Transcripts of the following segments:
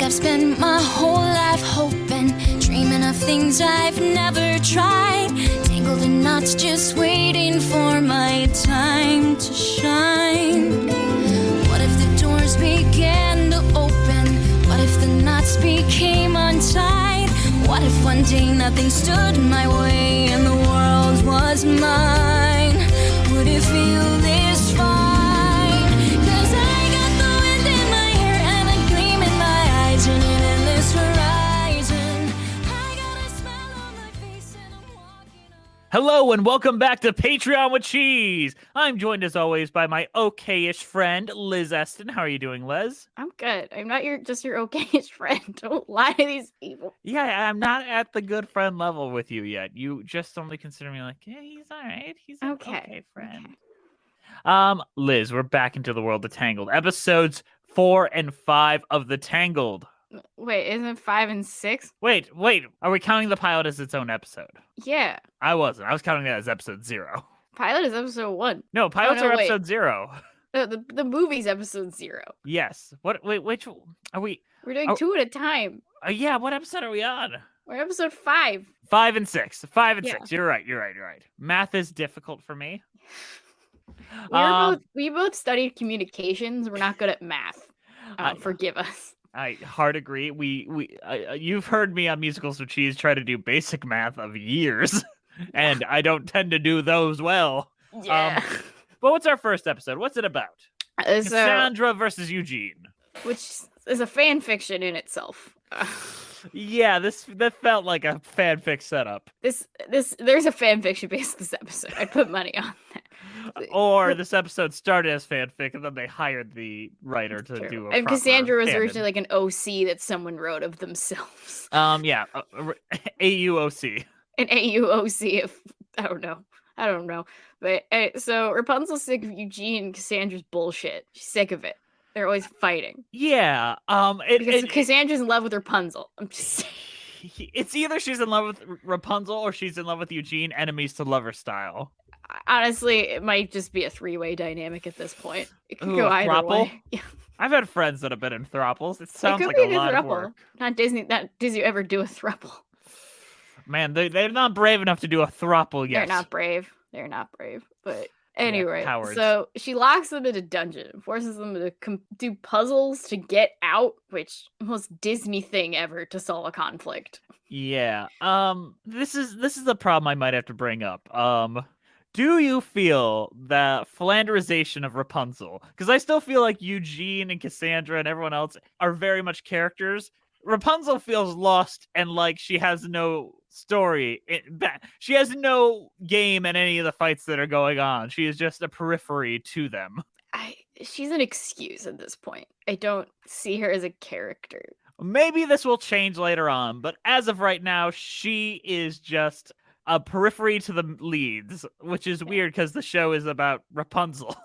I've spent my whole life hoping, dreaming of things I've never tried. Tangled in knots, just waiting for my time to shine. What if the doors began to open? What if the knots became untied? What if one day nothing stood in my way and the world was mine? Would it feel this fine? 'Cause I got the wind in my hair and a gleam in my eyes and an endless horizon. I got a smile on my face and I'm walking on. Hello and welcome back to Patreon with Cheese. I'm joined as always by my okay-ish friend, Liz Eston. How are you doing, Liz? I'm good. I'm not your okayish friend. Don't lie to these people. Yeah, I'm not at the good friend level with you yet. You just only consider me like, yeah, he's all right. He's an okay friend. Okay. Liz, we're back into the world of Tangled. Episodes 4 and 5 of the Tangled. Wait, isn't 5 and 6? Wait. Are we counting the pilot as its own episode? Yeah. I wasn't. I was counting that as episode 0. Pilot is episode 1. No, pilots no, are wait. episode 0. The movie's episode 0. Yes. What? Wait, which are we? We're doing 2 at a time. Yeah, what episode are we on? We're episode 5. 5 and 6. 5 and Yeah. 6. You're right. Math is difficult for me. We both studied communications. We're not good at math. Forgive us. I hard agree. You've heard me on Musicals with Cheese try to do basic math of years, and I don't tend to do those well. Yeah. But what's our first episode? What's it about? So, Cassandra versus Eugene. which is a fan fiction in itself. Yeah, that felt like a fanfic setup. There's a fan fiction based on this episode. I'd put money on that. Or this episode started as fanfic, and then they hired the writer to do a And proper Cassandra was canon. originally like an OC that someone wrote of themselves. Yeah, AUOC. An AUOC of I don't know. But so Rapunzel's sick of Eugene and Cassandra's bullshit. She's sick of it. They're always fighting. Yeah. Because Cassandra's in love with Rapunzel. I'm just saying. It's either she's in love with Rapunzel or she's in love with Eugene, enemies to lover style. Honestly, it might just be a 3-way dynamic at this point. It could Ooh, go a either throuple? way. Yeah. I've had friends that have been in throuples. It sounds It could like be a lot of throuple. work. Not Disney ever do a throuple. Man, they're not brave enough to do a throuple yet. They're not brave. But anyway, cowards. so she locks them in a dungeon, forces them to do puzzles to get out, which most Disney thing ever to solve a conflict. Yeah. This is the problem I might have to bring up. Do you feel the Flanderization of Rapunzel? Because I still feel like Eugene and Cassandra and everyone else are very much characters. Rapunzel feels lost and like she has no story. She has no game in any of the fights that are going on. She is just a periphery to them. She's an excuse at this point. I don't see her as a character. Maybe this will change later on, but as of right now, she is just a periphery to the leads, which is weird because the show is about Rapunzel.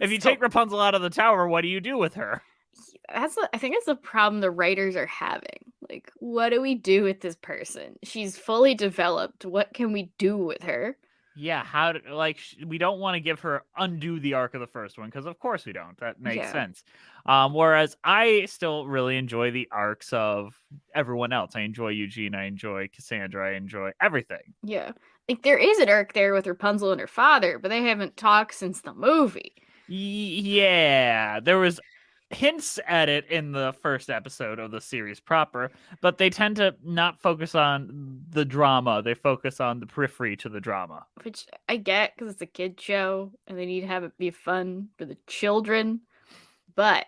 If you take Rapunzel out of the tower, what do you do with her? I think that's the problem the writers are having. Like, what do we do with this person? She's fully developed. What can we do with her? Yeah, we don't want to undo the arc of the first one, because of course we don't. That makes sense. Whereas I still really enjoy the arcs of everyone else. I enjoy Eugene, I enjoy Cassandra, I enjoy everything. Yeah. Like, there is an arc there with Rapunzel and her father, but they haven't talked since the movie. Yeah, there was hints at it in the first episode of the series proper, but they tend to not focus on the drama. They focus on the periphery to the drama. Which I get, because it's a kid show, and they need to have it be fun for the children, but...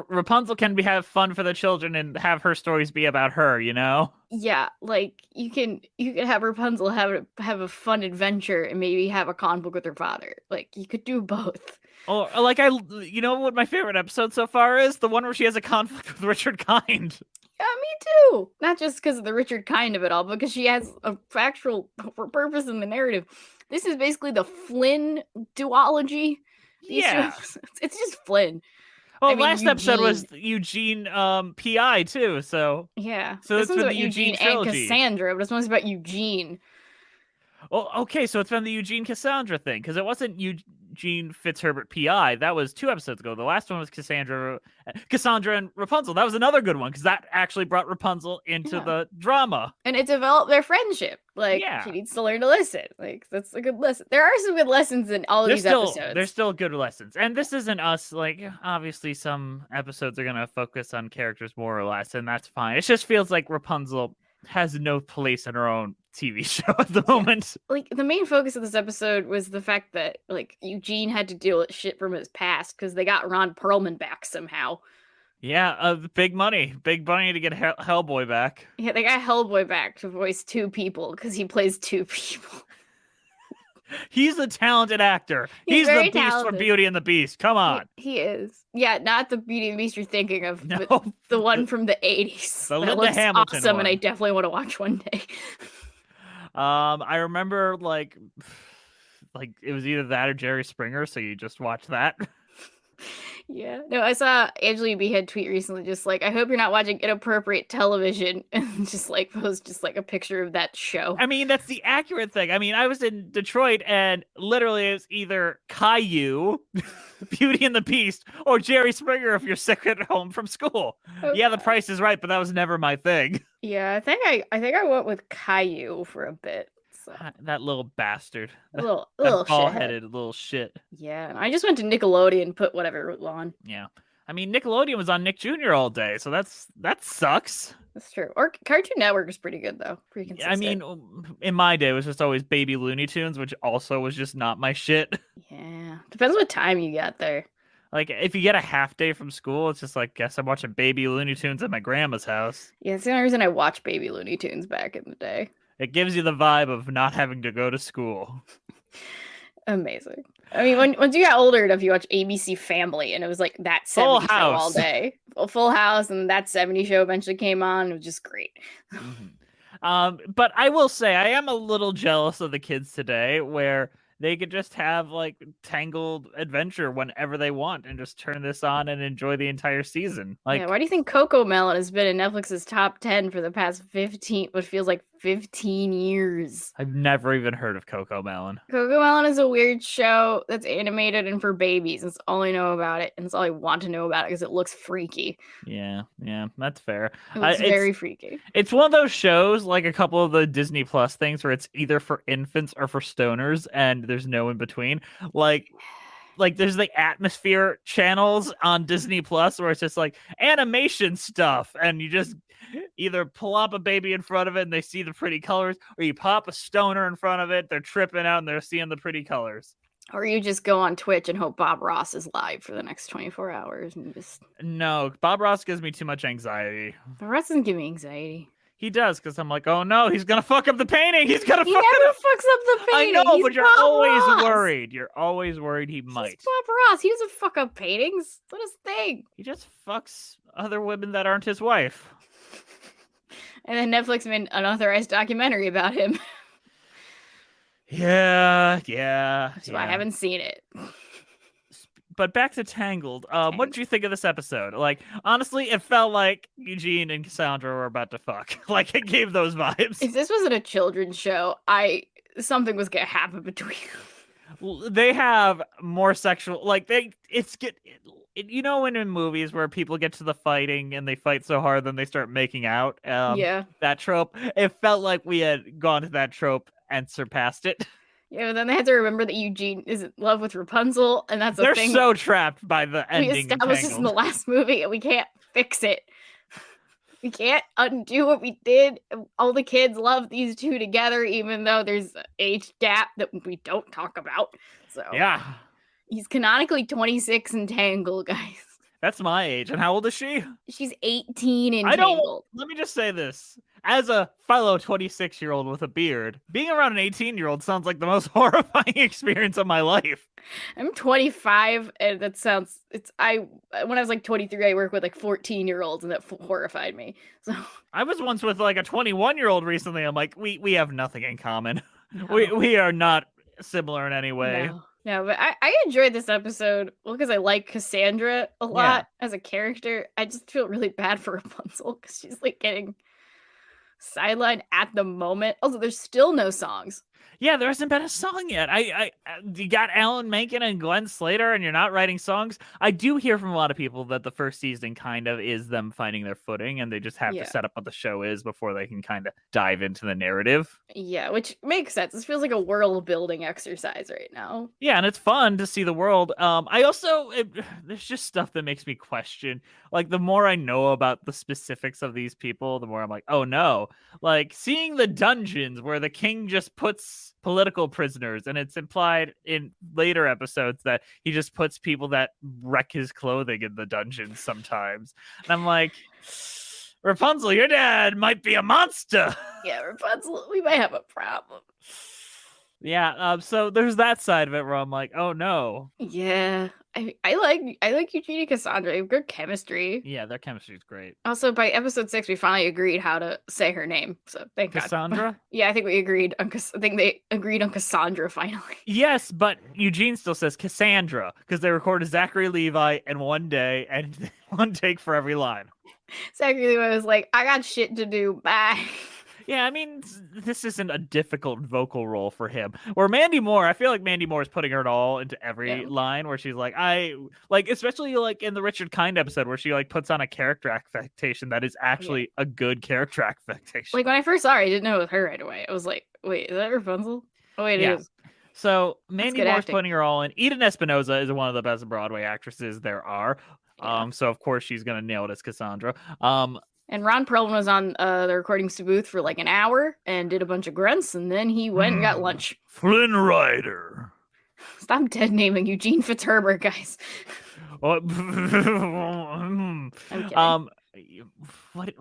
Rapunzel can have fun for the children and have her stories be about her, you know? Yeah, like, you can have Rapunzel have a fun adventure and maybe have a conflict with her father. Like, you could do both. Or like you know what my favorite episode so far is? The one where she has a conflict with Richard Kind. Yeah, me too. Not just because of the Richard Kind of it all, but because she has a factual purpose in the narrative. This is basically the Flynn duology. Yeah. It's just Flynn. Well, last episode was Eugene PI too, so... Yeah. So this it's one's been about the Eugene and trilogy. Cassandra, but this one's about Eugene. Well, okay, so it's been the Eugene Cassandra thing, because it wasn't Eugene Fitzherbert PI. That was 2 episodes ago. The last one was Cassandra and Rapunzel. That was another good one because that actually brought Rapunzel into the drama. And it developed their friendship. Like, she needs to learn to listen. Like, that's a good lesson. There are some good lessons in all of these episodes. There's still good lessons. And this isn't us, like, obviously some episodes are going to focus on characters more or less, and that's fine. It just feels like Rapunzel has no place in her own TV show at the moment. Like, the main focus of this episode was the fact that, like, Eugene had to deal with shit from his past because they got Ron Perlman back somehow. Yeah, big money to get Hellboy back. Yeah, they got Hellboy back to voice 2 people because he plays 2 people. He's a talented actor. He's the Beast talented. from Beauty and the Beast. Come on. He is. Yeah, not the Beauty and the Beast you're thinking of, No, but the one from the 80s. The that Linda looks Hamilton awesome, one. and I definitely want to watch one day. I remember like it was either that or Jerry Springer, so you just watch that. Yeah. No, I saw Angela B had tweet recently just like, I hope you're not watching inappropriate television, and just like post just like a picture of that show. I mean, that's the accurate thing. I mean, I was in Detroit and literally it's either Caillou, Beauty and the Beast, or Jerry Springer if you're sick at home from school. Okay. Yeah, The Price is Right, but that was never my thing. Yeah, I think I went with Caillou for a bit. So. That little bastard. Little ball-headed little shit. Yeah, I just went to Nickelodeon and put whatever it was on. Yeah. I mean, Nickelodeon was on Nick Jr. all day, so that sucks. That's true. Or Cartoon Network is pretty good, though. Pretty consistent. I mean, in my day, it was just always Baby Looney Tunes, which also was just not my shit. Yeah. Depends what time you got there. Like, if you get a half day from school, it's just like, guess I'm watching Baby Looney Tunes at my grandma's house. Yeah, it's the only reason I watched Baby Looney Tunes back in the day. It gives you the vibe of not having to go to school. Amazing. I mean, once you got older enough, you watch ABC Family, and it was like that 70s show all day. Full House, and that 70s show eventually came on. It was just great. But I will say, I am a little jealous of the kids today, where they could just have like Tangled adventure whenever they want and just turn this on and enjoy the entire season. Like, yeah, why do you think Coco Melon has been in Netflix's top 10 for the past 15, what feels like 15 years? I've never even heard of Coco Melon. Coco Melon is a weird show that's animated and for babies. That's all I know about it, and it's all I want to know about it because it looks freaky. Yeah, that's fair. It looks very freaky. It's one of those shows, like a couple of the Disney Plus things, where it's either for infants or for stoners, and there's no in between. Like there's the Atmosphere channels on Disney Plus where it's just like animation stuff, and you just either plop a baby in front of it and they see the pretty colors, or you pop a stoner in front of it, they're tripping out and they're seeing the pretty colors. Or you just go on Twitch and hope Bob Ross is live for the next 24 hours and just... No, Bob Ross gives me too much anxiety. Bob Ross doesn't give me anxiety. He does, because I'm like, oh no, he's gonna fuck up the painting. He never fucks up the painting. I know, He's but you're Bob always Ross. worried. You're always worried he might. He's Bob Ross. He doesn't fuck up paintings. What his thing? He just fucks other women that aren't his wife. And then Netflix made an unauthorized documentary about him. Yeah. So I haven't seen it. But back to Tangled. What did you think of this episode? Like, honestly, it felt like Eugene and Cassandra were about to fuck. Like, it gave those vibes. If this wasn't a children's show, something was gonna happen between them. They have more sexual, like you know, when in movies where people get to the fighting and they fight so hard, then they start making out. Yeah. That trope. It felt like we had gone to that trope and surpassed it. Yeah, but then they had to remember that Eugene is in love with Rapunzel, and that's They're thing. so trapped by the ending. We established this in the last movie, and we can't fix it. We can't undo what we did. All the kids love these two together, even though there's an age gap that we don't talk about. So yeah, he's canonically 26 in Tangled, guys. That's my age. And how old is she? She's 18 in Tangled. Let me just say this. As a fellow 26-year-old with a beard, being around an 18-year-old sounds like the most horrifying experience of my life. I'm 25, and that sounds... when I was like 23, I worked with like 14-year-olds, and that horrified me. So I was once with like a 21-year-old recently. I'm like, we have nothing in common. No. We are not similar in any way. No, but I enjoyed this episode because I like Cassandra a lot as a character. I just feel really bad for Rapunzel because she's like getting sidelined at the moment. Also, there's still no songs. Yeah, there hasn't been a song yet. You got Alan Menken and Glenn Slater, and you're not writing songs. I do hear from a lot of people that the first season kind of is them finding their footing, and they just have to set up what the show is before they can kind of dive into the narrative. Yeah, which makes sense. This feels like a world building exercise right now. Yeah, and it's fun to see the world. There's just stuff that makes me question. Like, the more I know about the specifics of these people, the more I'm like, oh no. Like, seeing the dungeons where the king just puts political prisoners, and it's implied in later episodes that he just puts people that wreck his clothing in the dungeons sometimes. And I'm like, Rapunzel, your dad might be a monster. Yeah, Rapunzel, we might have a problem. Yeah, so there's that side of it where I'm like, oh no. Yeah, I like Eugene and Cassandra. They have good chemistry. Yeah, their chemistry's great. Also, by episode 6, we finally agreed how to say her name. So thank God. Cassandra? Yeah, I think we agreed on. I think they agreed on Cassandra finally. Yes, but Eugene still says Cassandra because they recorded Zachary Levi in one day and one take for every line. Zachary Levi was like, "I got shit to do. Bye." Yeah, I mean, this isn't a difficult vocal role for him. Or Mandy Moore, I feel like Mandy Moore is putting her all into every line where she's like, especially like in the Richard Kind episode where she like puts on a character affectation that is actually a good character affectation. Like when I first saw her, I didn't know it was her right away. I was like, wait, is that Rapunzel? Oh, wait, it is. So Mandy Moore's putting her all in. Eden Espinosa is one of the best Broadway actresses there are. Yeah. So of course she's gonna nail it as Cassandra. And Ron Perlman was on the recording booth for like an hour and did a bunch of grunts, and then he went and got lunch. Flynn Rider. Stop dead naming Eugene Fitzherbert, guys. I'm kidding. What?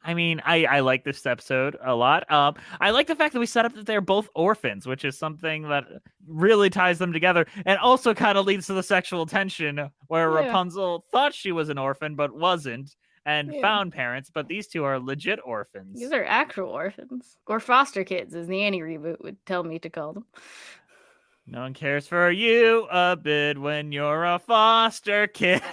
I mean, I like this episode a lot. I like the fact that we set up that they're both orphans, which is something that really ties them together, and also kind of leads to the sexual tension where Rapunzel thought she was an orphan but wasn't. And found parents, but these two are legit orphans. These are actual orphans. Or foster kids, as the Annie reboot would tell me to call them. No one cares for you a bit when you're a foster kid.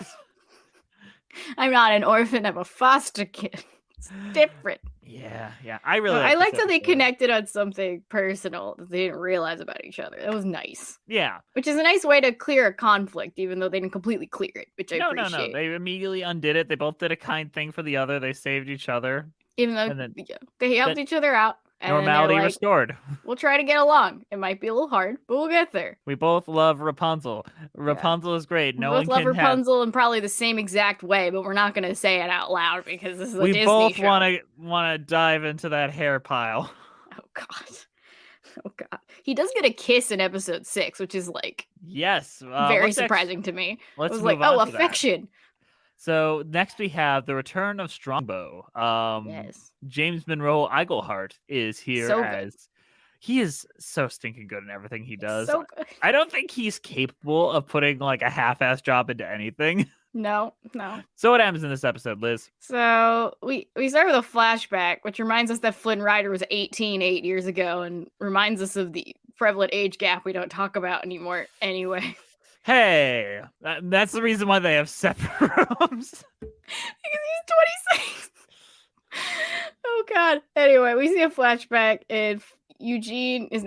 I'm not an orphan, I'm a foster kid. It's different. Yeah. I really I liked how they connected on something personal that they didn't realize about each other. That was nice. Yeah. Which is a nice way to clear a conflict, even though they didn't completely clear it, which I appreciate. No. They immediately undid it. They both did a kind thing for the other. They saved each other. Even though they helped each other out. And normality restored. We'll try to get along. It might be a little hard, but we'll get there. We both love Rapunzel. Rapunzel is great. We both love Rapunzel in probably the same exact way, but we're not going to say it out loud because this is a Disney show. We both want to dive into that hair pile. Oh God. He does get a kiss in episode 6, which is like very surprising to me. I was like, affection. So next we have the return of Strongbow. James Monroe Iglehart is here he is so stinking good in everything he does. So good. I don't think he's capable of putting like a half-ass job into anything. No. So what happens in this episode, Liz? So we start with a flashback, which reminds us that Flynn Rider was 18 8 years ago and reminds us of the prevalent age gap we don't talk about anymore anyway. Hey, that's the reason why they have separate rooms. Because he's 26. Oh God. Anyway, we see a flashback and Eugene is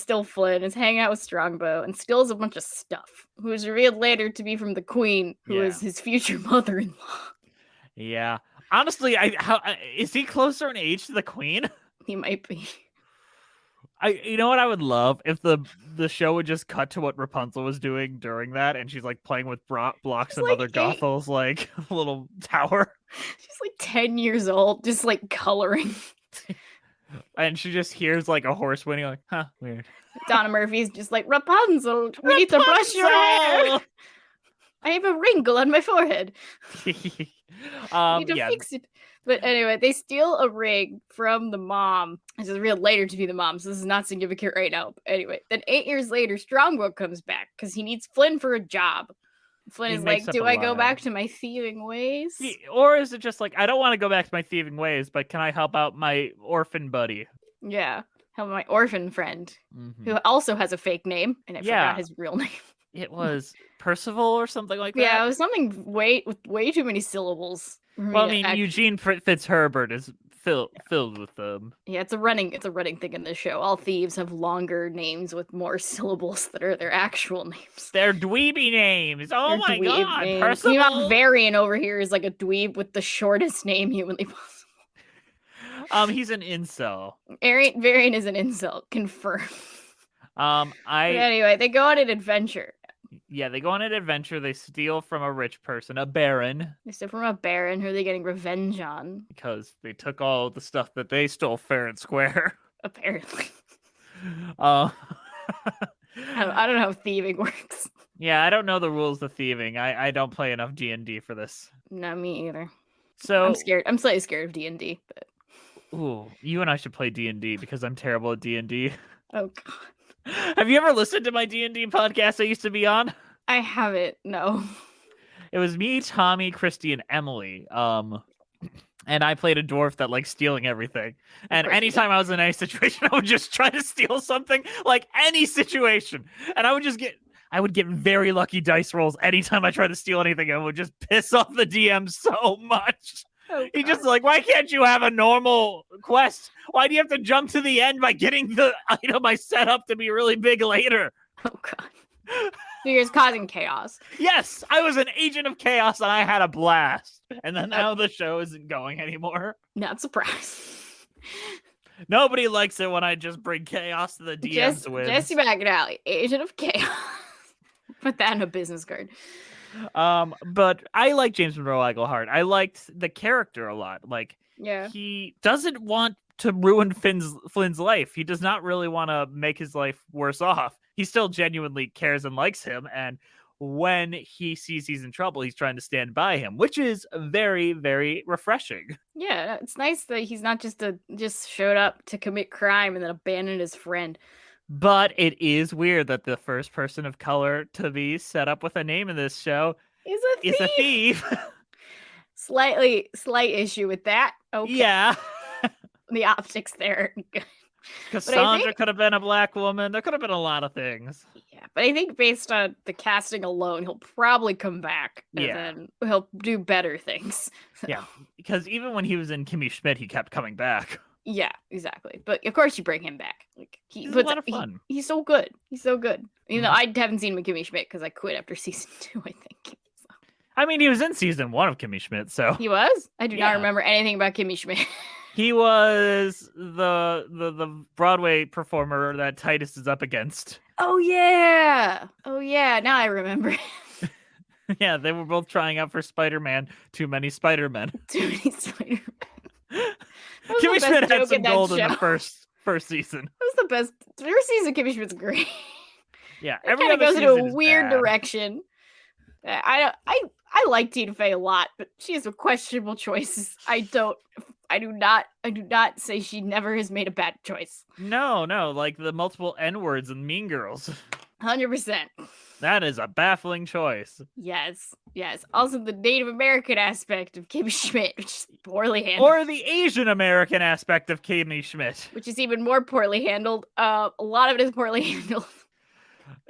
still Flynn, is hanging out with Strongbow and steals a bunch of stuff, who is revealed later to be from the Queen, who is his future mother-in-law. Yeah. Honestly, is he closer in age to the Queen? He might be. You know what I would love if the show would just cut to what Rapunzel was doing during that, and she's like playing with blocks of Mother Gothel's like little tower. She's like 10 years old, just like coloring. And she just hears like a horse whinnying, like, huh, weird. Donna Murphy's just like, Rapunzel, we need to brush your hair. I have a wrinkle on my forehead. You need to fix it. But anyway, they steal a ring from the mom. This is real later to be the mom, so this is not significant right now. But anyway, then 8 years later, Strongbow comes back because he needs Flynn for a job. Flynn is like, do I go back to my thieving ways? Or is it just like, I don't want to go back to my thieving ways, but can I help out my orphan buddy? Yeah, help my orphan friend, who also has a fake name, and I forgot his real name. It was Percival or something like that? Yeah, it was something with way too many syllables. Well, I mean, Eugene Fitzherbert is filled with them. Yeah, it's a running thing in the show. All thieves have longer names with more syllables that are their actual names. They're dweeby names. Oh They're my dweeb god, names. Percival. Meanwhile, Varian over here is like a dweeb with the shortest name humanly possible. He's an incel. Varian is an insult, confirmed. But I anyway, they go on an adventure. Yeah, they go on an adventure. They steal from a rich person, a baron, They steal from a baron who they're getting revenge on, because they took all the stuff that they stole fair and square. apparently. Uh, I don't know how thieving works. yeah, I don't know the rules of thieving. I don't play enough D&D for this. No, me either. So I'm scared. I'm slightly scared of D&D, but ooh, you and I should play D&D because I'm terrible at D&D. oh god. Have you ever listened to my D&D podcast I used to be on? I haven't, no. It was me, Tommy, Christy, and Emily. And I played a dwarf that liked stealing everything. And Right. anytime I was in any situation, I would just try to steal something, like any situation. And I would get very lucky dice rolls anytime I tried to steal anything. I would just piss off the DM so much. Oh, He just God. like, why can't you have a normal quest? Why do you have to jump to the end by getting the item I set up to be really big later? Oh god. So you're just causing chaos. Yes, I was an agent of chaos and I had a blast. And then now the show isn't going anymore. Not surprised. Nobody likes it when I just bring chaos to the DM's wins. Jesse McAnally, agent of chaos. Put that in a business card. But I like James Monroe Iglehart. I liked the character a lot. Like, Yeah. he doesn't want to ruin Flynn's life. He does not really want to make his life worse off. He still genuinely cares and likes him. And when he sees he's in trouble, he's trying to stand by him, which is very, very refreshing. Yeah, it's nice that he's not just showed up to commit crime and then abandoned his friend. But it is weird that the first person of color to be set up with a name in this show He's a thief. is a thief. Slight issue with that. Okay. Yeah. The optics there. Cassandra could have been a black woman. There could have been a lot of things. Yeah, but I think based on the casting alone, he'll probably come back and Yeah. then he'll do better things. Yeah, because even when he was in Kimmy Schmidt, he kept coming back. Yeah, exactly. But of course you bring him back. Like He's a lot of fun. He's so good. He's so good. You know, I haven't seen him in Kimmy Schmidt because I quit after season 2, I think. So. I mean, he was in season 1 of Kimmy Schmidt, so He was? I do Yeah. not remember anything about Kimmy Schmidt. he was the Broadway performer that Titus is up against. Oh yeah. Now I remember. Yeah, they were both trying out for Spider-Man. Too many Spider-Men. Too many Spider-Man. That was Kimmy the best Schmidt had joke some in that gold in the show. first season. That was the best. The first season of Kimmy Schmidt's great. Yeah, It every kind of other goes into season a is weird bad. direction. I like Tina Fey a lot, but she has some questionable choices. I do not say she never has made a bad choice. No, like the multiple N-words in Mean Girls. 100%. That is a baffling choice. Yes. Also, the Native American aspect of Kimmy Schmidt, which is poorly handled. Or the Asian American aspect of Kimmy Schmidt. Which is even more poorly handled. A lot of it is poorly handled.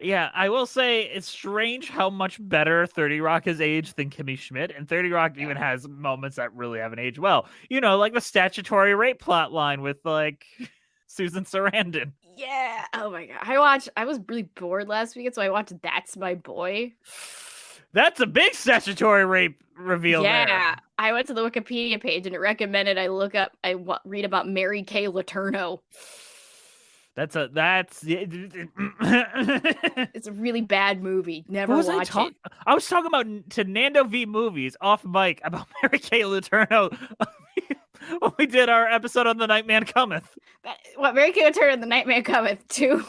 Yeah, I will say it's strange how much better 30 Rock has aged than Kimmy Schmidt, and 30 Rock even has moments that really haven't aged well. You know, like the statutory rape plot line with, like, Susan Sarandon. Yeah. Oh my god. I was really bored last weekend, so I watched That's My Boy. That's a big statutory rape reveal Yeah. there. I went to the Wikipedia page and it recommended I read about Mary Kay Letourneau. That's It's a really bad movie. Never What was watch it. I was talking about to Nando V Movies off mic about Mary Kay Letourneau when we did our episode on The Nightman Cometh. Mary Kay Letourneau and The Nightman Cometh too.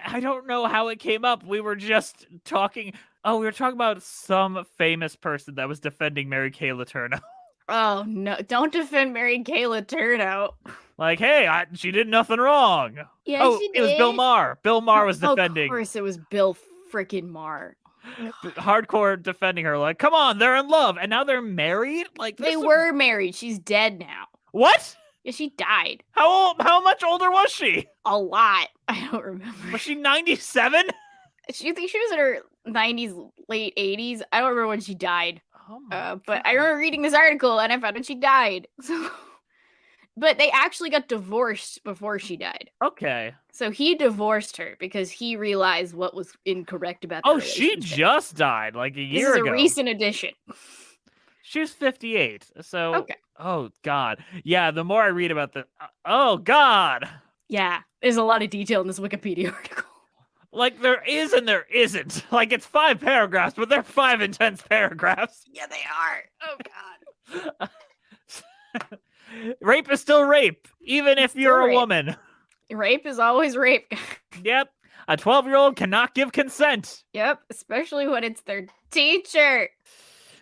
I don't know how it came up. We were just talking. Oh, we were talking about some famous person that was defending Mary Kay Letourneau. Oh no! Don't defend Mary Kay Letourneau. Like, hey, she did nothing wrong. Yeah, oh, she it was Bill did. Maher. Bill Maher was defending. Of course, it was Bill freaking Maher. Hardcore defending her. Like, come on, they're in love, and now they're married. Like, They were married. She's dead now. What? Yeah, she died. How much older was she? A lot. I don't remember. Was she 97? You think she was in her 90s, late 80s? I don't remember when she died. Oh my But I God. remember reading this article and I found out she died. So, but they actually got divorced before she died. Okay. So he divorced her because he realized what was incorrect about their Oh, she relationship. just died like a This year is ago. a recent addition. She was 58. So, Okay. oh God. Yeah, the more I read about the oh God. Yeah, there's a lot of detail in this Wikipedia article. Like there is and there isn't. Like it's 5 paragraphs, but they're 5 intense paragraphs. Yeah, they are. Oh God. Rape is still rape, even if Still you're a rape. woman. Rape is always rape. Yep. A 12-year-old cannot give consent. Yep, especially when it's their teacher.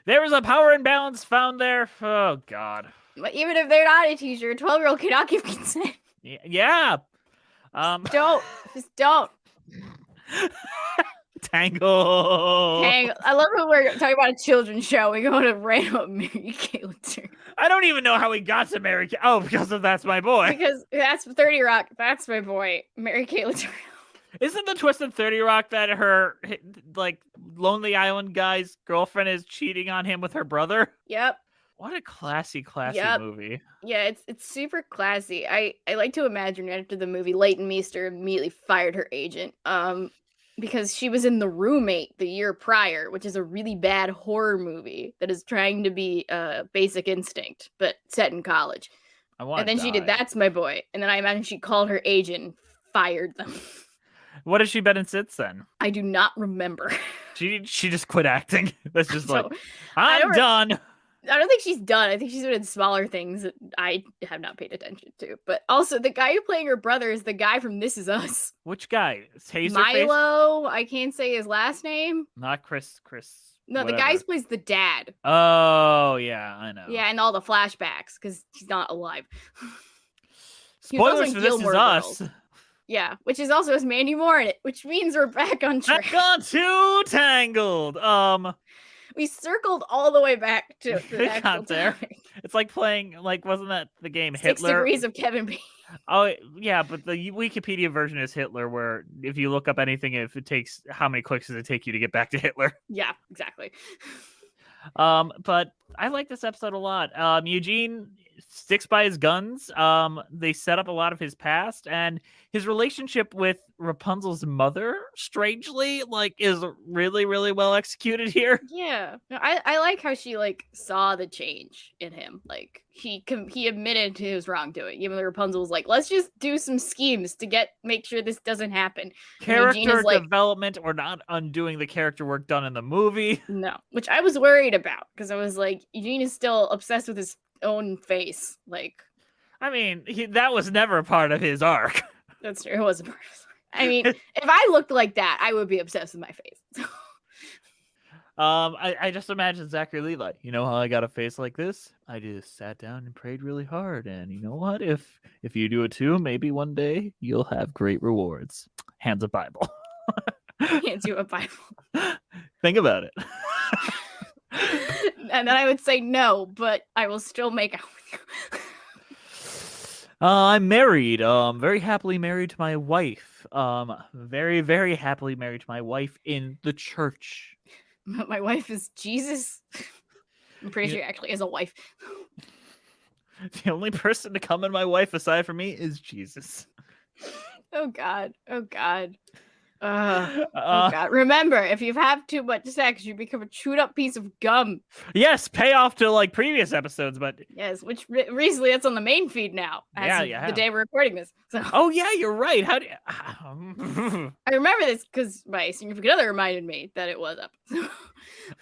There is a power imbalance found there. Oh God. But even if they're not a teacher, a 12-year-old cannot give consent. Yeah. Just don't. Tangled. I love when we're talking about a children's show. We go to random Mary Kay Letourneau. I don't even know how we got to Mary Kay. Oh, because of That's My Boy. Because that's 30 Rock. That's my boy, Mary Kay Letourneau. Isn't the twist in 30 Rock that her, like, Lonely Island guy's girlfriend is cheating on him with her brother? Yep. What a classy Yep. movie. Yeah, it's super classy. I like to imagine after the movie, Leighton Meester immediately fired her agent. Because she was in The Roommate the year prior, which is a really bad horror movie that is trying to be Basic Instinct, but set in college. And then she did That's My Boy. And then I imagine she called her agent and fired them. What has she been in since then? I do not remember. She just quit acting. That's just So, like, I'm done. I don't think she's done. I think she's been in smaller things that I have not paid attention to. But also, the guy playing her brother is the guy from This Is Us. Which guy? Taserface? Milo. I can't say his last name. Not Chris. No, whatever. the guy who plays the dad. Oh, yeah, I know. Yeah, and all the flashbacks because he's not alive. He was also Spoilers in for This Is Gilmore Us. Girls. Yeah, which is also has Mandy Moore in it, which means we're back on track. Back on to Tangled. We circled all the way back to the We actual got there. topic. It's like playing, like, wasn't that the game 6 Hitler? Degrees of Kevin Bacon. Oh, yeah, but the Wikipedia version is Hitler, where if you look up anything, if it takes, how many clicks does it take you to get back to Hitler? Yeah, exactly. But I like this episode a lot. Eugene sticks by his guns. They set up a lot of his past, and his relationship with Rapunzel's mother, strangely, like, is really, really well executed here. Yeah, no, I like how she like saw the change in him. Like he admitted to his wrongdoing, even though Rapunzel was like, "Let's just do some schemes to make sure this doesn't happen." And Eugene Character is like, development, or not undoing the character work done in the movie. no, which I was worried about because I was like, Eugene is still obsessed with his own face. Like, I mean, that was never a part of his arc. that's true. It wasn't part of his. I mean, if I looked like that, I would be obsessed with my face. I just imagine Zachary Levi. You know how I got a face like this? I just sat down and prayed really hard, and you know what? If you do it too, maybe one day you'll have great rewards. Hands a Bible. Hands you a Bible. Think about it. And then I would say no, but I will still make out with you. I'm married. Very happily married to my wife. Very, very happily married to my wife in the church. My wife is Jesus. I'm pretty Yeah. sure he actually has a wife. The only person to come in my wife aside from me is Jesus. Oh God. Oh God. Oh God. Remember, if you have too much sex, you become a chewed up piece of gum. Yes, payoff to like previous episodes, but Yes, which recently that's on the main feed now. As of the day we're recording this. So oh yeah, you're right. How do I remember this because my significant other reminded me that it was up.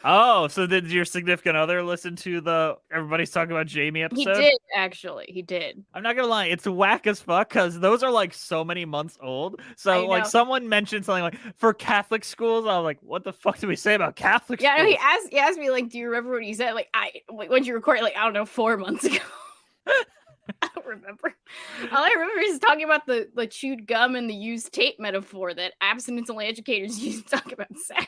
Oh, so did your significant other listen to the Everybody's Talking About Jamie episode? He did, actually. He did. I'm not gonna lie, it's whack as fuck because those are like so many months old. So like know. someone mentioned something like for Catholic schools, I was like, what the fuck do we say about Catholic Yeah, no, schools? he asked me like, do you remember what he said? Like, when you recorded, like, I don't know, 4 months ago. I don't remember. All I remember is talking about the chewed gum and the used tape metaphor that abstinence-only educators use to talk about sex.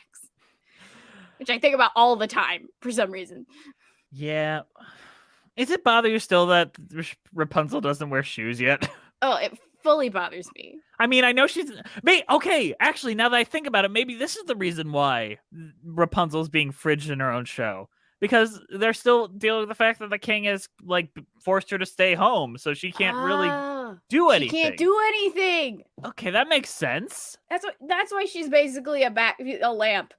Which I think about all the time for some reason. Yeah. Is it bother you still that Rapunzel doesn't wear shoes yet? Oh, it fully bothers me. I mean, I know she's... Okay, actually, now that I think about it, maybe this is the reason why Rapunzel's being fridged in her own show. because they're still dealing with the fact that the king has like forced her to stay home, so she can't really do anything. She can't do anything. Okay, that makes sense. That's why she's basically a lamp.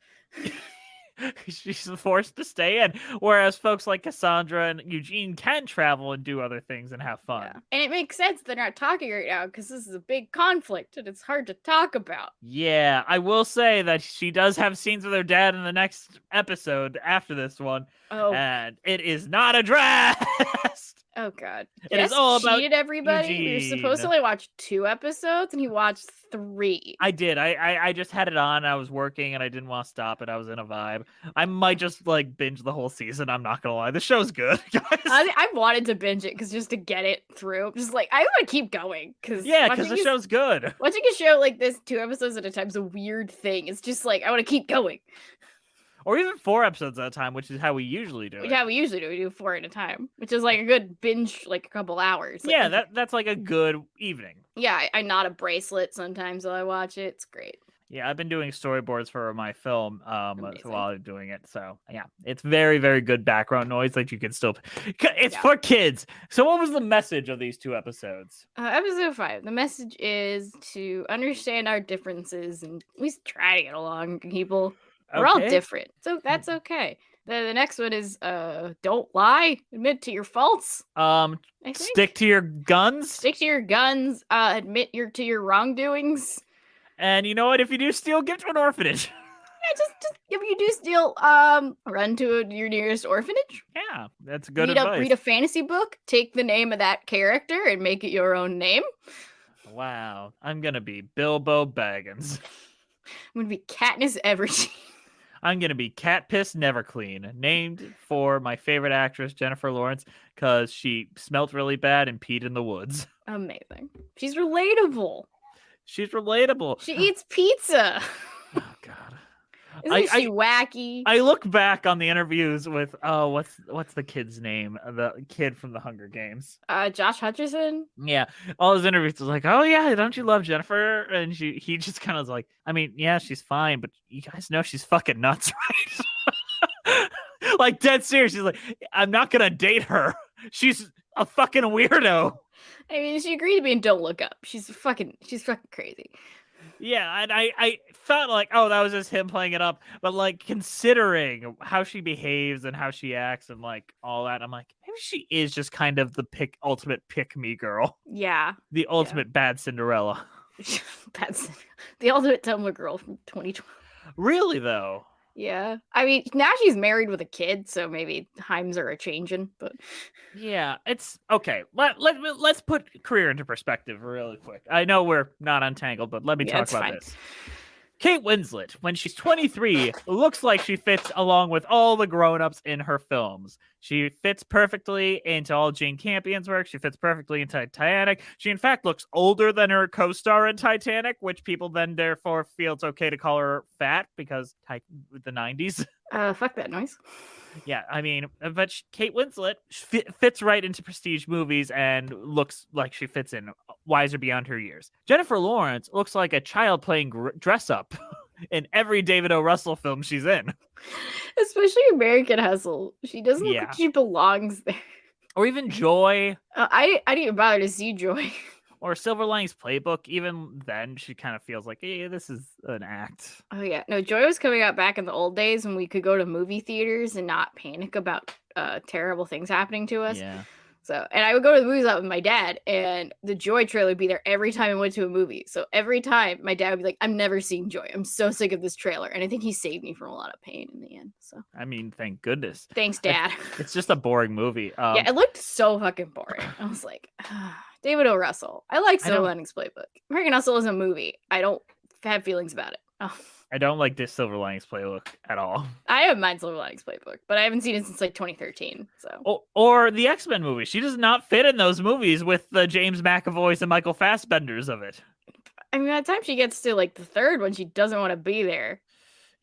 She's forced to stay in, whereas folks like Cassandra and Eugene can travel and do other things and have fun. Yeah. And it makes sense they're not talking right now because this is a big conflict and it's hard to talk about. Yeah, I will say that she does have scenes with her dad in the next episode after this one, and it is not addressed. Oh God! It is all about cheated everybody. Eugene. We were supposed to only watch 2 episodes, and he watched 3. I did. I just had it on. I was working, and I didn't want to stop it. I was in a vibe. I might just like binge the whole season. I'm not gonna lie. The show's good, guys. I wanted to binge it just to get it through. Just like I want to keep going because the show's good. Watching a show like this 2 episodes at a time is a weird thing. It's just like I want to keep going. Or even 4 episodes at a time, which is how we usually do it. Yeah, we usually do. We do 4 at a time, which is like a good binge, like a couple hours. Like, yeah, that's like a good evening. Yeah, I knot a bracelet sometimes while I watch it. It's great. Yeah, I've been doing storyboards for my film while I'm doing it. So, yeah, it's very, very good background noise that you can still... It's for kids. So what was the message of these 2 episodes? Episode 5. The message is to understand our differences and at least try to get along, people. We're all different, so that's okay. The next one is don't lie, admit to your faults. Stick to your guns. Stick to your guns. Admit to your wrongdoings. And you know what? If you do steal, give to an orphanage. Yeah, just if you do steal, run to your nearest orphanage. Yeah, that's good advice. Read a fantasy book. Take the name of that character and make it your own name. Wow, I'm gonna be Bilbo Baggins. I'm gonna be Katniss Everdeen. I'm going to be Cat Piss Never Clean, named for my favorite actress, Jennifer Lawrence, because she smelt really bad and peed in the woods. Amazing. She's relatable. She's relatable. She eats pizza. Oh, God. Isn't she wacky? I look back on the interviews with, what's the kid's name? The kid from the Hunger Games. Josh Hutcherson? Yeah. All his interviews was like, oh, yeah, don't you love Jennifer? And he just kind of was like, I mean, yeah, she's fine, but you guys know she's fucking nuts, right? Like, dead serious. She's like, I'm not going to date her. She's a fucking weirdo. I mean, she agreed to be in Don't Look Up. She's fucking crazy. Yeah, and I felt like, oh, that was just him playing it up. But, like, considering how she behaves and how she acts and, like, all that, I'm like, maybe she is just kind of the ultimate pick-me girl. Yeah. The ultimate bad Cinderella. That's the ultimate Tumblr girl from 2012. Really, though? Yeah. I mean, now she's married with a kid, so maybe times are a-changing, but... Yeah, it's... Okay, let's put career into perspective really quick. I know we're not untangled, but let me talk about this. Kate Winslet, when she's 23, looks like she fits along with all the grown-ups in her films. She fits perfectly into all Jane Campion's work. She fits perfectly in Titanic. She, in fact, looks older than her co-star in Titanic, which people then therefore feel it's okay to call her fat because the 90s. Fuck that noise. Yeah, I mean, but Kate Winslet fits right into prestige movies and looks like she fits in wiser beyond her years. Jennifer Lawrence looks like a child playing dress up in every David O. Russell film she's in. Especially American Hustle. She doesn't look like she belongs there. Or even Joy. I didn't even bother to see Joy. Or Silver Linings Playbook. Even then, she kind of feels like, hey, this is an act. Oh, yeah. No, Joy was coming out back in the old days when we could go to movie theaters and not panic about terrible things happening to us. Yeah. So, and I would go to the movies out with my dad, and the Joy trailer would be there every time I went to a movie. So every time, my dad would be like, I'm never seeing Joy. I'm so sick of this trailer. And I think he saved me from a lot of pain in the end. So, I mean, thank goodness. Thanks, Dad. It's just a boring movie. Yeah, it looked so fucking boring. I was like, David O. Russell. I like Silver Linings Playbook. American Hustle is a movie. I don't have feelings about it. Oh. I don't like this Silver Linings Playbook at all. I haven't mind Silver Linings Playbook, but I haven't seen it since like 2013. So, or the X-Men movie. She does not fit in those movies with the James McAvoys and Michael Fassbenders of it. I mean, by the time she gets to like the third one, she doesn't want to be there.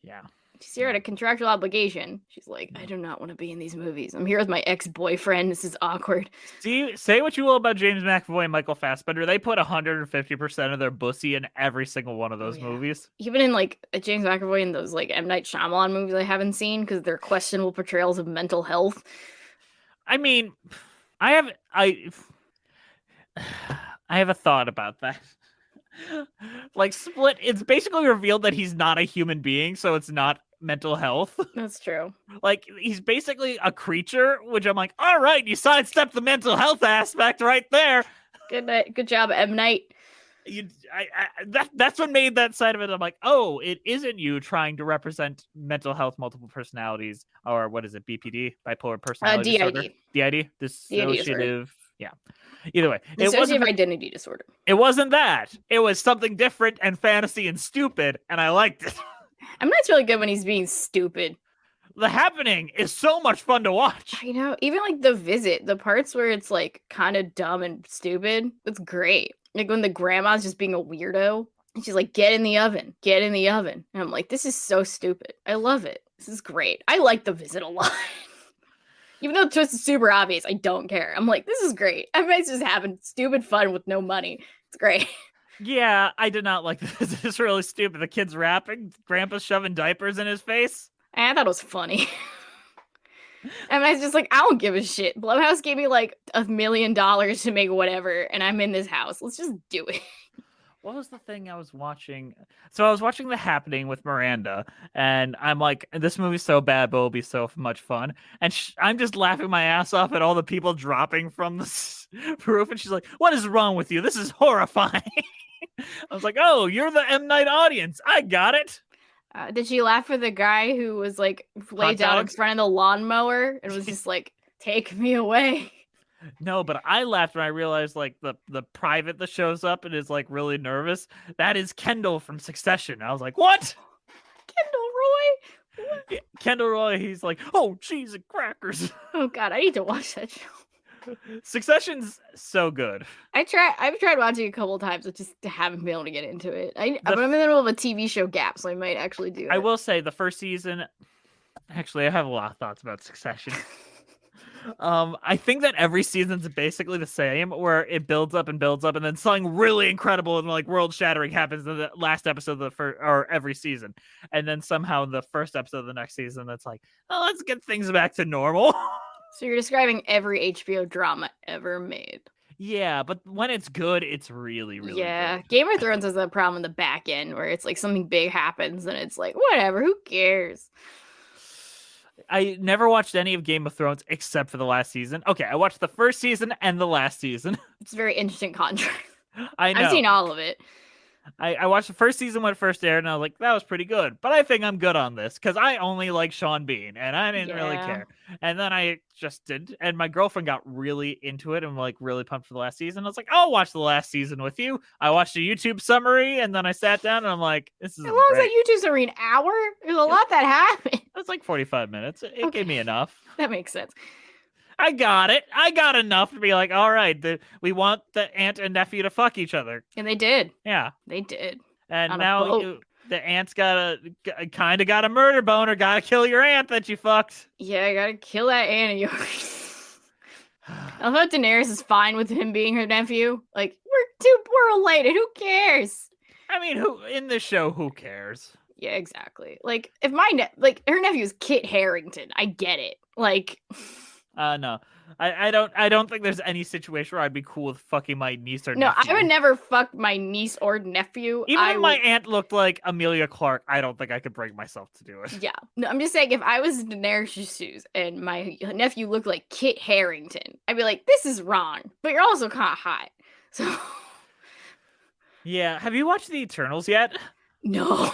Yeah. She's here at a contractual obligation. She's like, I do not want to be in these movies. I'm here with my ex-boyfriend. This is awkward. Say what you will about James McAvoy and Michael Fassbender. They put 150% of their bussy in every single one of those movies. Even in like James McAvoy and those like M. Night Shyamalan movies I haven't seen because they're questionable portrayals of mental health. I mean, I have a thought about that. Like Split, it's basically revealed that he's not a human being, so it's not mental health. That's true. Like he's basically a creature, which I'm like, all right, you sidestepped the mental health aspect right there. Good job, M. Night. That's what made that side of it. I'm like, oh, it isn't you trying to represent mental health, multiple personalities, or what is it, BPD, bipolar personality disorder? DID, dissociative. Yeah. Either way, dissociative identity disorder. It wasn't that. It was something different and fantasy and stupid, and I liked it. M. Night's really good when he's being stupid. The Happening is so much fun to watch. I know. Even like The Visit, the parts where it's like kind of dumb and stupid, it's great. Like when the grandma's just being a weirdo and she's like, get in the oven. And I'm like, this is so stupid. I love it. This is great. I like The Visit a lot. Even though the twist is super obvious, I don't care. I'm like, this is great. Everybody's just having stupid fun with no money. It's great. Yeah, I did not like this. It's really stupid. The kid's rapping, grandpa's shoving diapers in his face. I thought it was funny. And I was just like, I don't give a shit. Blumhouse gave me like $1 million to make whatever, and I'm in this house. Let's just do it. What was the thing I was watching? So I was watching The Happening with Miranda, and I'm like, this movie's so bad, but it'll be so much fun. And I'm just laughing my ass off at all the people dropping from the roof, and she's like, what is wrong with you? This is horrifying. I was like, oh, you're the M. Night audience. I got it. Did she laugh for the guy who was like laid down in front of the lawnmower and was just like, take me away? No, but I laughed when I realized like the private that shows up and is like really nervous. That is Kendall from Succession. I was like, what? Kendall Roy? Yeah, Kendall Roy, he's like, oh, cheese and crackers. Oh God, I need to watch that show. Succession's so good. I've tried watching a couple times, but just haven't been able to get into it. I'm in the middle of a TV show gap, so I might actually do it. I will say the first season. Actually, I have a lot of thoughts about Succession. I think that every season's basically the same, where it builds up, and then something really incredible and like world-shattering happens in the last episode of the first or every season, and then somehow in the first episode of the next season, it's like, oh, let's get things back to normal. So you're describing every HBO drama ever made. Yeah, but when it's good, it's really, really good. Game of Thrones has that problem in the back end where it's like something big happens and it's like, whatever, who cares? I never watched any of Game of Thrones except for the last season. Okay, I watched the first season and the last season. It's a very interesting contrast. I know. I've seen all of it. I watched the first season when it first aired, and I was like, that was pretty good. But I think I'm good on this, because I only like Sean Bean, and I didn't really care. And then I just did, and my girlfriend got really into it and like really pumped for the last season. I was like, I'll watch the last season with you. I watched a YouTube summary, and then I sat down, and I'm like, this is How long is that YouTube summary? An hour? There's a lot that happened. It's like 45 minutes. It gave me enough. That makes sense. I got it. I got enough to be like, all right, we want the aunt and nephew to fuck each other. And they did. Yeah. They did. And now the aunt's got a murder boner. Gotta kill your aunt that you fucked. Yeah, I gotta kill that aunt of yours. I love how Daenerys is fine with him being her nephew. Like, we're related. Who cares? I mean, who in this show, who cares? Yeah, exactly. Like, if her nephew is Kit Harington, I get it. Like... No, I don't think there's any situation where I'd be cool with fucking my niece or nephew. No, I would never fuck my niece or nephew. Even if my aunt looked like Amelia Clark, I don't think I could bring myself to do it. Yeah, no, I'm just saying if I was Daenerys shoes and my nephew looked like Kit Harington, I'd be like, this is wrong, but you're also kind of hot. So, yeah, have you watched The Eternals yet? No.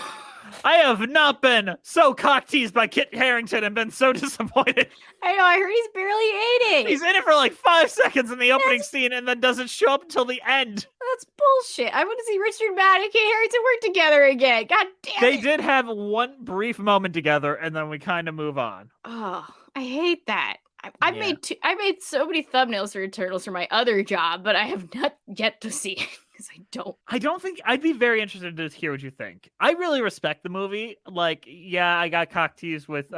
I have not been so cock-teased by Kit Harington and been so disappointed. I know, I heard he's barely eating. He's in it for like 5 seconds in the opening scene and then doesn't show up until the end. That's bullshit. I want to see Richard Madden and Kit Harington work together again. God damn it. They did have one brief moment together and then we kind of move on. Oh, I hate that. I made so many thumbnails for Eternals for my other job, but I have not yet to see it. because I don't. I don't think I'd be very interested to hear what you think. I really respect the movie. Like, yeah, I got cock teased with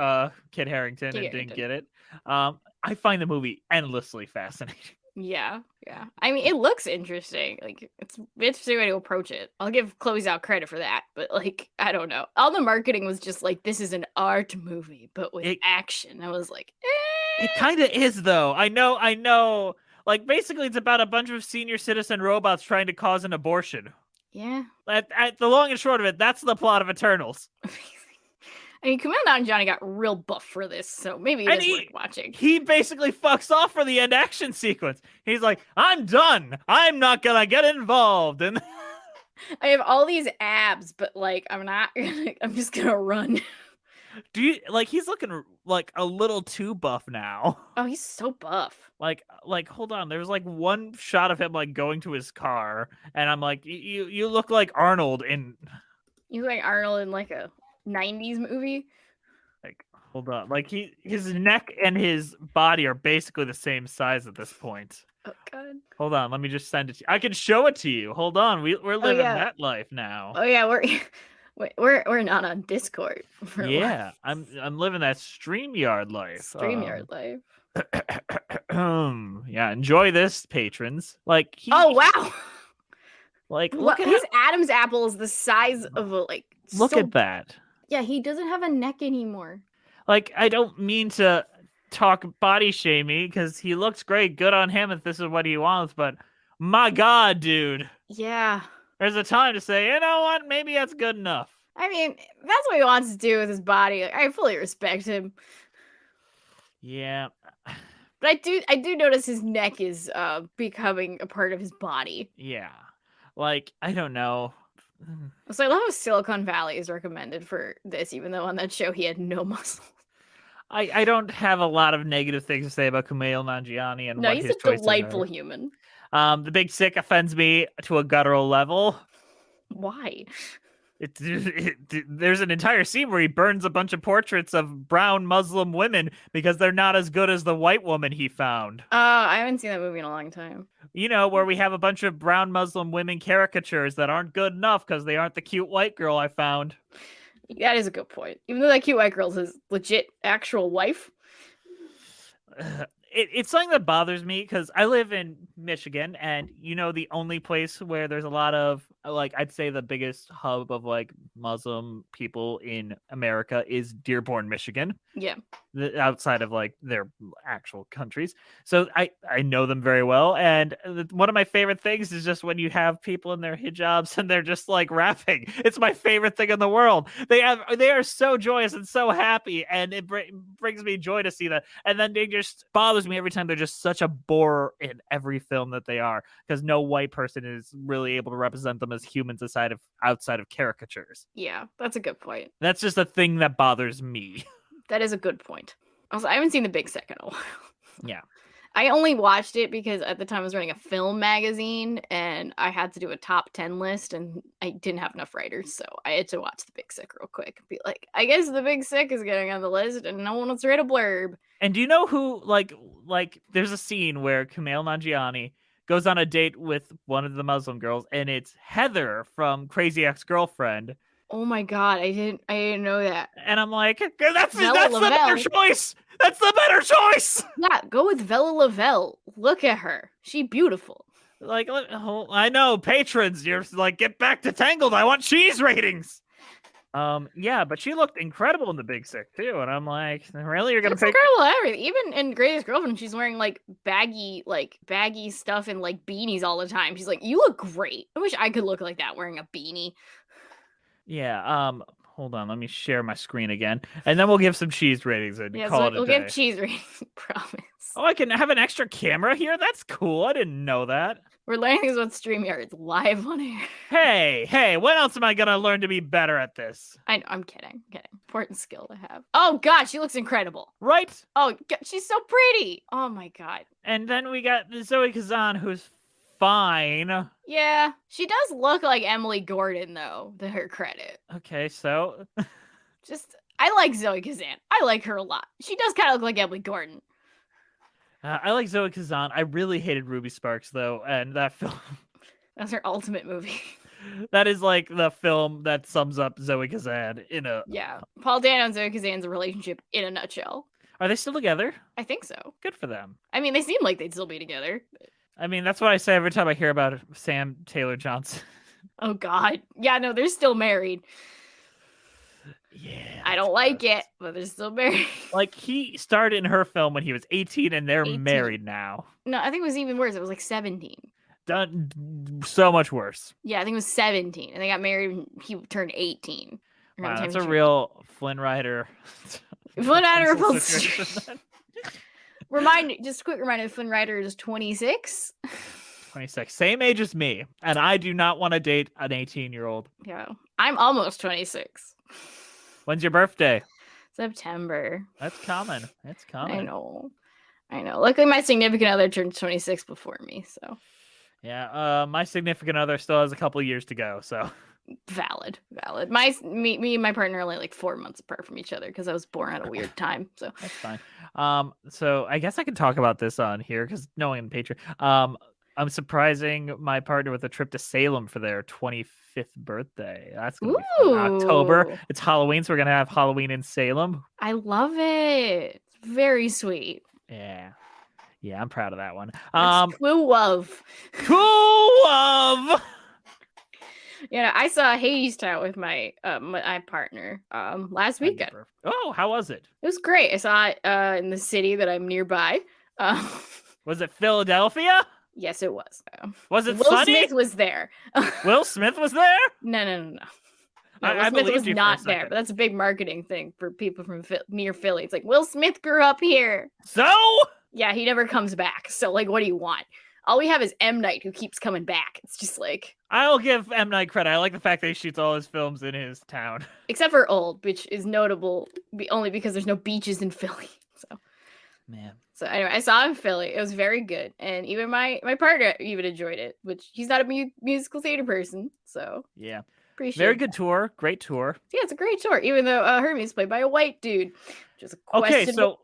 Kit Harington and didn't get it. I find the movie endlessly fascinating. Yeah. I mean, it looks interesting. Like, it's an interesting way to approach it. I'll give Chloe Zhao credit for that, but like, I don't know. All the marketing was just like, this is an art movie, but with action. I was like, It kind of is, though. I know. Like, basically, it's about a bunch of senior citizen robots trying to cause an abortion. Yeah. At the long and short of it, that's the plot of Eternals. I mean, Kumail Nanjiani got real buff for this, so maybe it is worth watching. He basically fucks off for the end action sequence. He's like, I'm done. I'm not gonna get involved. And I have all these abs, but like, I'm just gonna run. Do you like? He's looking like a little too buff now. Oh, he's so buff. Like, hold on. There's like one shot of him like going to his car, and I'm like, you look like Arnold in. You look like Arnold in like a 90s movie. Like, hold on. Like his neck and his body are basically the same size at this point. Oh God. Hold on. Let me just send it to you. I can show it to you. Hold on. We're living that life now. Oh yeah, we're not on Discord. Yeah, I'm living that StreamYard life. StreamYard life. Yeah, enjoy this, patrons. Like, oh wow, like look at his Adam's apple is the size of a like. Look at that. Yeah, he doesn't have a neck anymore. Like, I don't mean to talk body shaming because he looks great. Good on him if this is what he wants. But my God, dude. Yeah. There's a time to say, you know what? Maybe that's good enough. I mean, that's what he wants to do with his body. Like, I fully respect him. Yeah. But I do notice his neck is becoming a part of his body. Yeah. Like, I don't know. So I love how Silicon Valley is recommended for this, even though on that show he had no muscles. I don't have a lot of negative things to say about Kumail Nanjiani and what his choices are. No, he's a delightful human. The Big Sick offends me to a guttural level. Why? There's an entire scene where he burns a bunch of portraits of brown Muslim women because they're not as good as the white woman he found. I haven't seen that movie in a long time. You know, where we have a bunch of brown Muslim women caricatures that aren't good enough because they aren't the cute white girl I found. That is a good point. Even though that cute white girl's his legit actual wife. It's something that bothers me because I live in Michigan, and you know, the only place where there's a lot of, like, I'd say the biggest hub of like Muslim people in America is Dearborn, Michigan. Yeah. Outside of like their actual countries. So I know them very well. And one of my favorite things is just when you have people in their hijabs and they're just like rapping. It's my favorite thing in the world. They are so joyous and so happy. And it brings me joy to see that. And then they just bothers me every time they're just such a bore in every film that they are, because no white person is really able to represent them as humans outside of caricatures. Yeah, that's a good point. That's just a thing that bothers me. That is a good point. Also, I haven't seen The Big Sick in a while. Yeah. I only watched it because at the time I was running a film magazine and I had to do a top 10 list and I didn't have enough writers. So I had to watch The Big Sick real quick and be like, I guess The Big Sick is getting on the list and no one wants to write a blurb. And do you know who, like there's a scene where Kumail Nanjiani goes on a date with one of the Muslim girls and it's Heather from Crazy Ex-Girlfriend. Oh my God, I didn't know that. And I'm like, that's the better choice. That's the better choice. Yeah, go with Vella Lavelle. Look at her. She beautiful. Like, I know, patrons, you're like, get back to Tangled. I want cheese ratings. Yeah, but she looked incredible in The Big Sick too, and I'm like, really, you're gonna pick incredible everything. Even in Greatest Girlfriend, she's wearing like baggy stuff and like beanies all the time. She's like, you look great. I wish I could look like that wearing a beanie. Yeah, hold on, let me share my screen again, and then we'll give some cheese ratings and call it a day. We'll give cheese ratings, promise. Oh, I can have an extra camera here? That's cool. I didn't know that. We're learning this with StreamYard. It's live on air. Hey, when else am I gonna learn to be better at this? I know, I'm kidding. Important skill to have. Oh God, she looks incredible. Right? Oh God, she's so pretty. Oh my God. And then we got Zoe Kazan, who's fine. Yeah, she does look like Emily Gordon, though, to her credit. Okay, so... I like Zoe Kazan. I like her a lot. She does kind of look like Emily Gordon. I like Zoe Kazan. I really hated Ruby Sparks, though, and that film... That's her ultimate movie. That is like the film that sums up Zoe Kazan in a. Yeah. Paul Dano and Zoe Kazan's relationship in a nutshell. Are they still together? I think so. Good for them. I mean, they seem like they'd still be together. I mean, that's what I say every time I hear about Sam Taylor Johnson. Oh, God. Yeah, no, they're still married. Yeah. I don't like it, but they're still married. Like, he started in her film when he was 18, and they're 18. married now. No, I think it was even worse. It was like 17. Done so much worse. Yeah, I think it was 17. And they got married when he turned 18. Wow, that's a real Flynn Rider. Flynn Rider just a quick reminder, Flynn Rider is 26. 26. Same age as me. And I do not want to date an 18-year-old. Yeah. I'm almost 26. When's your birthday? September. That's common. It's common. I know. Luckily, my significant other turned 26 before me, so. Yeah, my significant other still has a couple years to go, so. Valid. Me and my partner are only like 4 months apart from each other because I was born at a weird time, so. That's fine. So I guess I can talk about this on here because knowing Patreon. I'm surprising my partner with a trip to Salem for their 25th birthday. That's going to be fun. October. It's Halloween, so we're going to have Halloween in Salem. I love it. It's very sweet. Yeah. Yeah, I'm proud of that one. Cool love. Yeah, I saw Hades Town with my my partner last weekend. Oh, how was it? It was great. I saw it in the city that I'm nearby. Was it Philadelphia? Yes, it was. Was it Will sunny? Smith was there. Will Smith was there? No. I Will Smith was you not there, but that's a big marketing thing for people from near Philly. It's like, Will Smith grew up here. So? Yeah, he never comes back. So, like, what do you want? All we have is M. Night, who keeps coming back. It's just like... I'll give M. Night credit. I like the fact that he shoots all his films in his town. Except for Old, which is notable only because there's no beaches in Philly. So, man. So anyway, I saw him in Philly. It was very good. And even my partner even enjoyed it, which he's not a musical theater person. So yeah. Appreciate Very good tour. Great tour. Yeah, it's a great tour, even though Hermes is played by a white dude, which is a question. Okay, so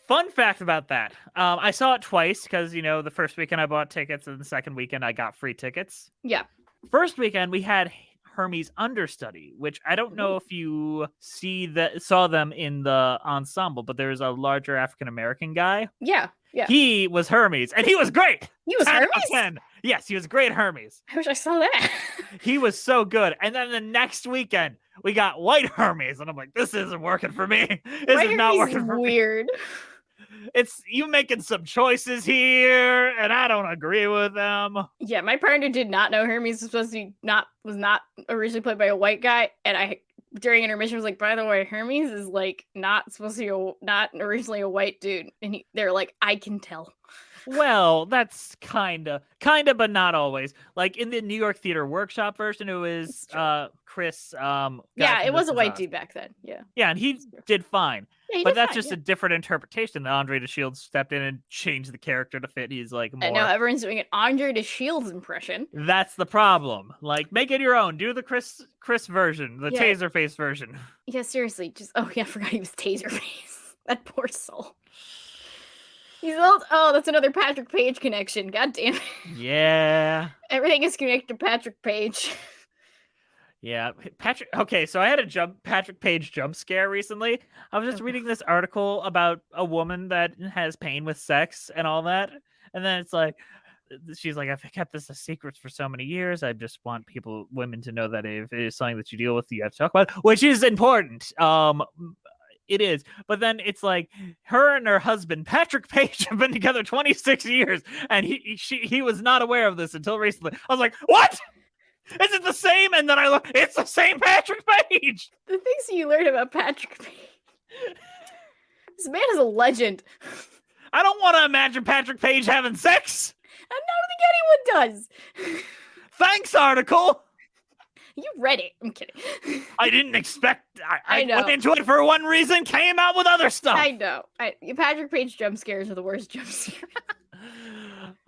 fun fact about that. I saw it twice because, the first weekend I bought tickets and the second weekend I got free tickets. Yeah. First weekend we had Hermes understudy, which I don't know if you saw them in the ensemble, but there's a larger African-American guy. Yeah. He was Hermes, and he was great. He was Hermes? 10. Yes, he was great Hermes. I wish I saw that. He was so good. And then the next weekend, we got white Hermes, and I'm like, this isn't working for me. This is not working for me. Weird. It's you making some choices here, and I don't agree with them. Yeah, my partner did not know Hermes was supposed to be was not originally played by a white guy, and I during intermission was like, by the way, Hermes is like not supposed to be not originally a white dude, and they're like, I can tell. Well, that's kinda, but not always. Like in the New York Theater Workshop version, it was Chris. Yeah, it was a white dude back then. Yeah. Yeah, and he did fine. Yeah, but that's just a different interpretation. That Andre DeShields stepped in and changed the character to fit. He's like more. And now everyone's doing an Andre DeShields impression. That's the problem. Like, make it your own. Do the Chris version, the Taserface version. Yeah, seriously. I forgot he was Taserface. That poor soul. He's old. Oh, that's another Patrick Page connection. God damn it. Yeah. Everything is connected to Patrick Page. Yeah, Patrick. Okay, so I had a Patrick Page jump scare recently. I was just reading this article about a woman that has pain with sex and all that, and then it's like, she's like, I've kept this a secret for so many years. I just want women to know that if it is something that you deal with, you have to talk about, which is important. It is, but then it's like her and her husband Patrick Page have been together 26 years, and he was not aware of this until recently. I was like, what? Is it the same? And then I look, it's the same Patrick Page. The things you learn about Patrick Page. This man is a legend. I don't want to imagine Patrick Page having sex. I don't think anyone does. Thanks, article. You read it. I'm kidding. I didn't expect. I know. Went into it for one reason, came out with other stuff. I know. Patrick Page jump scares are the worst jump scares.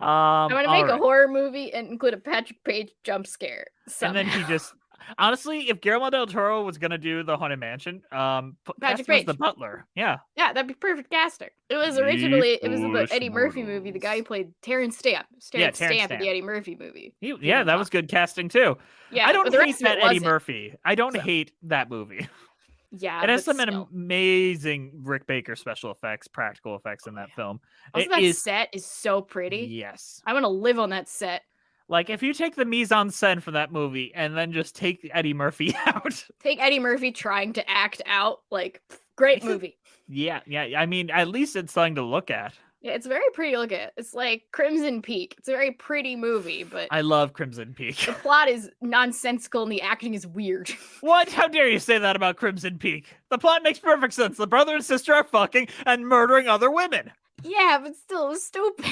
I'm going to make a horror movie and include a Patrick Page jump scare somehow. And then he just... Honestly, if Guillermo del Toro was gonna do the Haunted Mansion, Patrick cast him as the Bates. butler. Yeah. Yeah, that'd be perfect casting. It was originally it was the Deepest Eddie Murphy movie. The guy who played Terrence Stamp. Yeah, Terrence Terrence Stamp in the Stamp. Eddie Murphy movie. Yeah, that was good casting too. Yeah, I don't but the hate rest of it that Eddie wasn't. Murphy. I don't So- hate that movie. Yeah, It has but some still. amazing Rick Baker special effects, practical effects in that film. Also, It that is set is so pretty. yes. I want to live on that set. Like if you take the mise en scène for that movie and then just take Eddie Murphy out. Take Eddie Murphy trying to act out. Like, great movie. Yeah. I mean, at least it's something to look at. Yeah, it's very pretty to look at. It's like Crimson Peak. It's a very pretty movie, but I love Crimson Peak. the plot is nonsensical and the acting is weird. What? How dare you say that about Crimson Peak? The plot makes perfect sense. The brother and sister are fucking and murdering other women. Yeah, but still, it was stupid.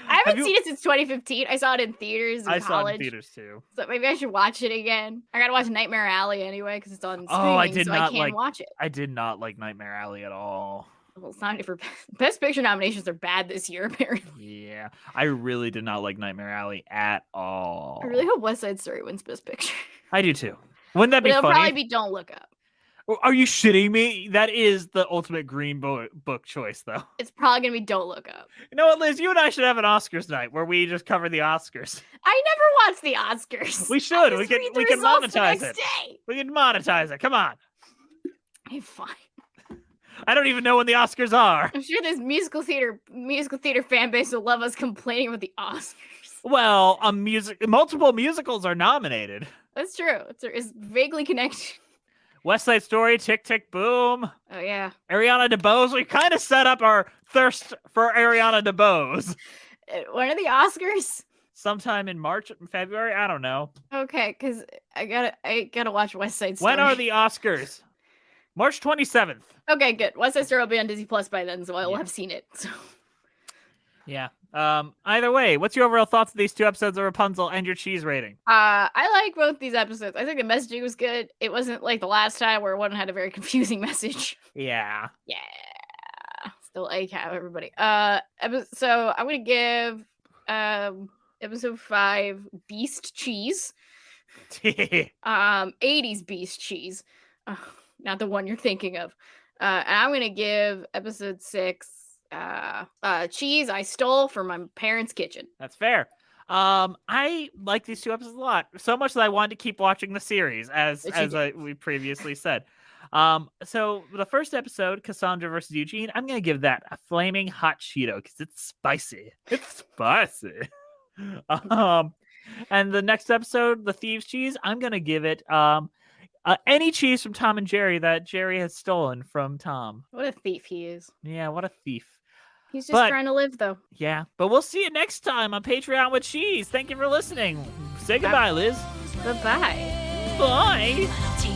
I haven't seen it since 2015. I saw it in theaters in I college. saw it in theaters too. So maybe I should watch it again. I gotta watch Nightmare Alley anyway because it's on streaming, Oh, I did so not I can't like- watch it. I did not like Nightmare Alley at all. Well, it's not for Best Picture nominations are bad this year, apparently. Yeah, I really did not like Nightmare Alley at all. I really hope West Side Story wins Best Picture. I do too. Wouldn't that But be it'll funny? probably be Don't Look Up. Are you shitting me? That is the ultimate green book choice, though. It's probably gonna be Don't Look Up. You know what, Liz? You and I should have an Oscars night where we just cover the Oscars. I never watch the Oscars. We should. I We just can- read we the can results the monetize next it. day. We can monetize it. Come on. Hey, fine. I don't even know when the Oscars are. I'm sure this musical theater fan base will love us complaining about the Oscars. Well, multiple musicals are nominated. That's true. It's vaguely connected. West Side Story, Tick Tick Boom, Oh yeah. Ariana DeBose. We kind of set up our thirst for Ariana DeBose When are the Oscars? sometime in March, February. I don't know. Okay, because I gotta watch West Side Story. When are the Oscars? March 27th. Okay, good. West Side Story will be on Disney Plus by then, so I will Yeah. have seen it. So Yeah. Either way, what's your overall thoughts of these two episodes of Rapunzel and your cheese rating? I like both these episodes. I think the messaging was good. It wasn't like the last time where one had a very confusing message. Yeah. Yeah. Still ACAB, everybody. So I'm gonna give episode 5 Beast Cheese. 80s Beast Cheese. Not the one you're thinking of. And I'm gonna give episode 6 cheese I stole from my parents' kitchen. That's fair. I like these two episodes a lot. So much that I wanted to keep watching the series, as we previously said. So the first episode, Cassandra versus Eugene, I'm gonna give that a flaming hot Cheeto because it's spicy. It's spicy. And the next episode, the Thieves Cheese, I'm gonna give it any cheese from Tom and Jerry that Jerry has stolen from Tom. What a thief he is. Yeah, what a thief. He's just But- trying to live, though. Yeah, but we'll see you next time on Patreon with Cheese. Thank you for listening. Say goodbye, Liz. Bye-bye. Bye.